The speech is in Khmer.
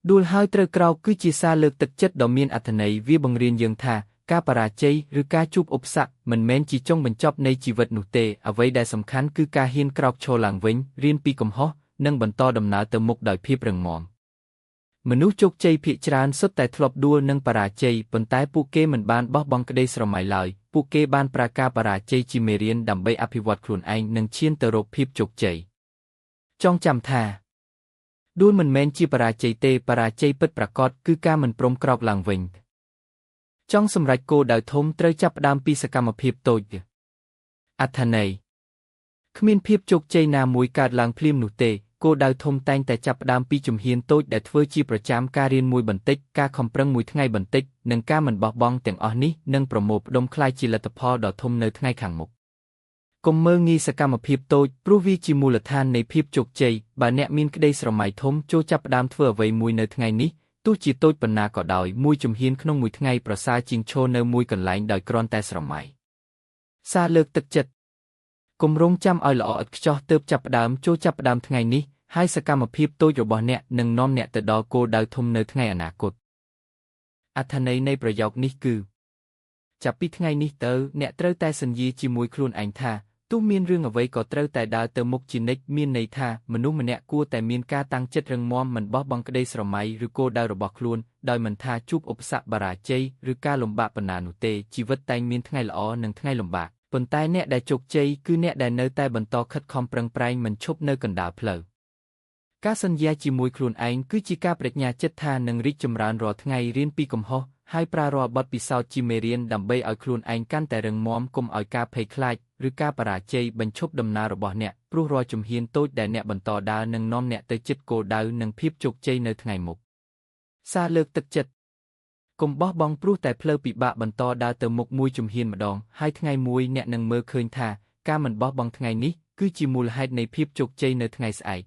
ដួលហើយត្រូវក្រោកគឺជាសារលើកទឹកចិត្តដ៏មានអត្ថន័យវាបង្រៀនយើងថាការបរាជ័យឬការជួបឧបសគ្គមិនមែនជាចុងបញ្ចប់នៃជីវិតនោះទេអ្វីដែលសំខាន់គឺការហ៊ានក្រោកឈរឡើងវិញរៀនពីកំហុសនិងបន្តដំណើរទៅមុខដោយភាពរឹងមាំមនុស្សជោគជ័យភាគច្រើនសុទ្ធតែធ្លាប់ដួលនិងបរាជ័យប៉ុន្តែពួកគេមិនបានបោះបង់ក្តីស្រមៃឡើយពួកគេបានប្រើការបរាជ័យជាមេរៀនដើម្បីអភិវឌ្ឍខ្លួនឯងនិងឈានទៅរកភាពជោគជ័យចងចាំថាដួលមិនមែនជាបរាជ័យទេបរាជ័យពិតប្រាកដគឺការមិនព្រមក្រោកឡើងវិញចង់សម្រេចគោលដៅធំត្រូវចាប់ផ្ដើមពីសកម្មភាពតូចអត្ថន័យគ្មានភាពជោគជ័យណាមួយកើតឡើងភ្លាមនោះទេគោលដៅធំតែងតែចាប់ផ្ដើមពីជំហានតូចដែលធ្វើជាប្រចាំការរៀនមួយបន្តិចការខំប្រឹងមួយថ្ងៃបន្តិចនិងការមិនបោះបង់ទាំងអស់នេះនឹងប្រមូលផ្ដុំក្លាយជាលទ្ធផលដ៏ធំនៅថ្ងៃខាងមុខកុំមើលងាយសកម្មភាពតូចព្រោះវាជាមូលដ្ឋាននៃភាពជោគជ័យបើអ្នកមានក្តីស្រមៃធំចូលចាប់ផ្ដើមធ្វើអ្វីមួយនៅថ្ងៃនេះទោះជាតូចប៉ុណ្ណាក៏ដោយមួយជំហានក្នុងមួយថ្ងៃប្រសើរជាងឈរនៅមួយកន្លែងដោយគ្រាន់តែស្រមៃសារលើកទឹកចិត្តគម្រោងចាំឲ្យល្អឥតខ្ចោះទើបចាប់ផ្ដើមចូលចាប់ផ្ដើមថ្ងៃនេះហើយសកម្មភាពតូចរបស់អ្នកនឹងនាំអ្នកទៅដល់គោលដៅធំនៅថ្ងៃអនាគតអត្ថន័យនៃប្រយោគនេះគឺចាប់ពីថ្ងៃនេះទៅអ្នកត្រូវតែសន្យាជាមួយខ្លួនឯងថាទោះមានរឿងអ្វីក៏ត្រូវតែដើរទៅមុខជានិច្ចមានន័យថាមនុស្សម្នាក់គួរតែមានការតាំងចិត្តរឹងមាំមិនបោះបង់ក្តីស្រមៃឬគោលដៅរបស់ខ្លួនដោយមិនថាជួបឧបសគ្គបរាជ័យឬការលំបាកប៉ុណ្ណានោះទេជីវិតតែងមានថ្ងៃល្អនិងថ្ងៃលំបាកប៉ុន្តែអ្នកដែលជោគជ័យគឺអ្នកដែលនៅតែបន្តខិតខំប្រឹងប្រែងមិនឈប់នៅកណ្ដាលផ្លូវការសន្យាជាមួយខ្លួនឯងគឺជាការបដិញ្ញាចិត្តថានឹងរីកចម្រើនរាល់ថ្ងៃរៀនពីកំហុសហើយប្រើរាល់បទពិសោធន៍ជាមេរៀនដើម្បីឲ្យខ្លួនឯងកាន់តែរឹងមាំកុំឲ្យការភ័យខ្លាចឬការបរាជ័យបញ្ឈប់ដំណើររបស់អ្នកព្រោះរាល់ជំហានតូចដែលអ្នកបន្តដើរនឹងនាំអ្នកទៅជិតគោលដៅនិងភាពជោគជ័យនៅថ្ងៃមុខសារលើកទឹកចិត្តកុំបោះបង់ព្រោះតែផ្លូវពិបាកបន្តដើរទៅមុខមួយជំហានម្ដងហើយថ្ងៃមួយអ្នកនឹងមើលឃើញថាការមិនបោះបង់ថ្ងៃនេះគឺជាមូលហេតុនៃភាពជោគជ័យនៅថ្ងៃស្អែក